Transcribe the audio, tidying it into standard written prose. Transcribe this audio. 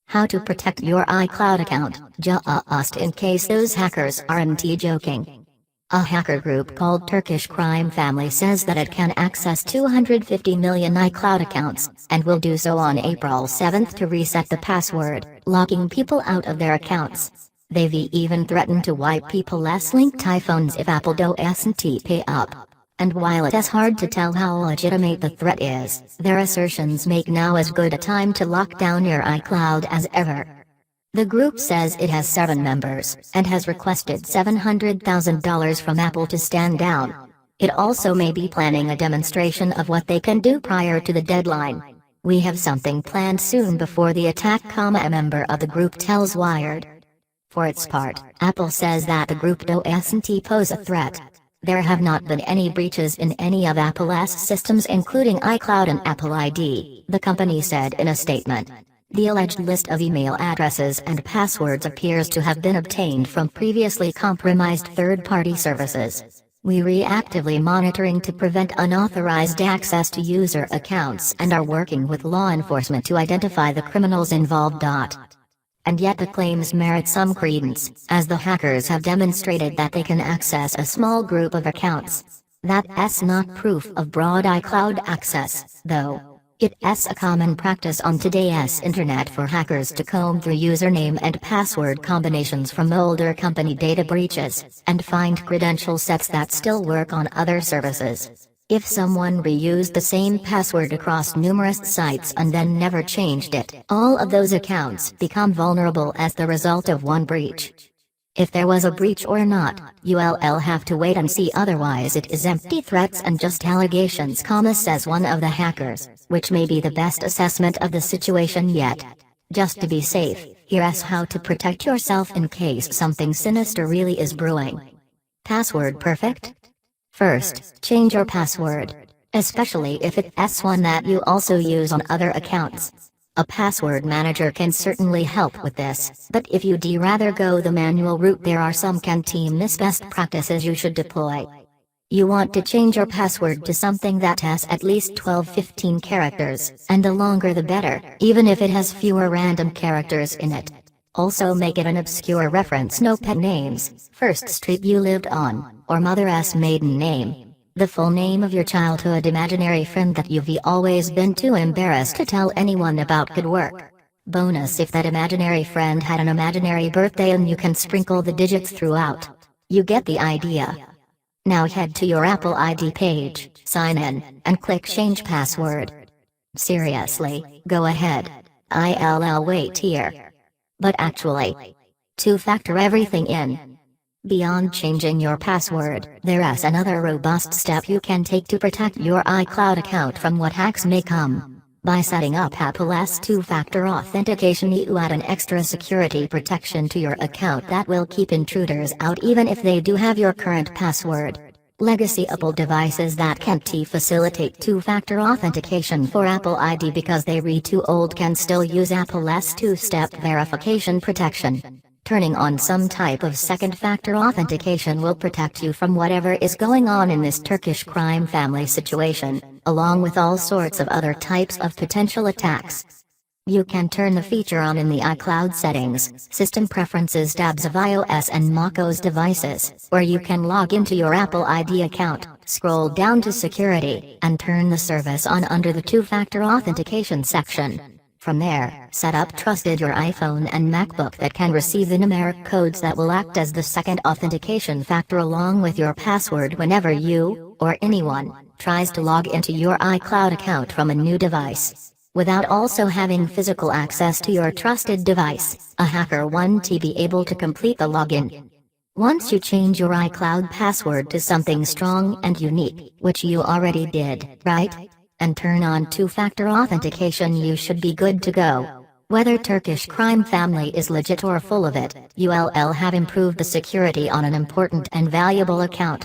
How to protect your iCloud account, just in case those hackers aren't joking. A hacker group called Turkish Crime Family says that it can access 250 million iCloud accounts, and will do so on April 7 to reset the password, locking people out of their accounts. They've even threatened to wipe people's linked iPhones if Apple doesn't pay up. And while it is hard to tell how legitimate the threat is, their assertions make now as good a time to lock down your iCloud as ever. The group says it has 7 members, and has requested $700,000 from Apple to stand down. It also may be planning a demonstration of what they can do prior to the deadline. "We have something planned soon before the attack," a member of the group tells Wired. For its part, Apple says that the group doesn't pose a threat. There have not been any breaches in any of Apple's systems, including iCloud and Apple ID, the company said in a statement. The alleged list of email addresses and passwords appears to have been obtained from previously compromised third-party services. "We reactively monitoring to prevent unauthorized access to user accounts and are working with law enforcement to identify the criminals involved." And yet the claims merit some credence, as the hackers have demonstrated that they can access a small group of accounts. That's not proof of broad iCloud access, though. It's a common practice on today's internet for hackers to comb through username and password combinations from older company data breaches, and find credential sets that still work on other services. If someone reused the same password across numerous sites and then never changed it, all of those accounts become vulnerable as the result of one breach. If there was a breach or not, you'll have to wait and see, otherwise it is empty threats and just allegations, says one of the hackers, which may be the best assessment of the situation yet. Just to be safe, here's how to protect yourself in case something sinister really is brewing. Password perfect? First, change your password. Especially if it's one that you also use on other accounts. A password manager can certainly help with this, but if you'd rather go the manual route, there are some canteen-miss best practices you should deploy. You want to change your password to something that has at least 12-15 characters, and the longer the better, even if it has fewer random characters in it. Also make it an obscure reference, no pet names, first street you lived on, or mother's maiden name. The full name of your childhood imaginary friend that you've always been too embarrassed to tell anyone about could work. Bonus if that imaginary friend had an imaginary birthday, and you can sprinkle the digits throughout. You get the idea. Now head to your Apple ID page, sign in, and click Change Password. Seriously, go ahead. I'll wait here. But actually, two-factor everything in. Beyond changing your password, there's another robust step you can take to protect your iCloud account from what hacks may come. By setting up Apple's two-factor authentication, you add an extra security protection to your account that will keep intruders out even if they do have your current password. Legacy Apple devices that can't facilitate two-factor authentication for Apple ID because they're too old can still use Apple's two-step verification protection. Turning on some type of second-factor authentication will protect you from whatever is going on in this Turkish crime family situation, along with all sorts of other types of potential attacks. You can turn the feature on in the iCloud Settings, System Preferences tabs of iOS and macOS devices, where you can log into your Apple ID account, scroll down to Security, and turn the service on under the two-factor authentication section. From there, set up Trusted your iPhone and MacBook that can receive the numeric codes that will act as the second authentication factor along with your password whenever you, or anyone, tries to log into your iCloud account from a new device. Without also having physical access to your trusted device, a hacker won't be able to complete the login. Once you change your iCloud password to something strong and unique, which you already did, right? And turn on two-factor authentication, you should be good to go. Whether Turkish Crime Family is legit or full of it, you'll have improved the security on an important and valuable account.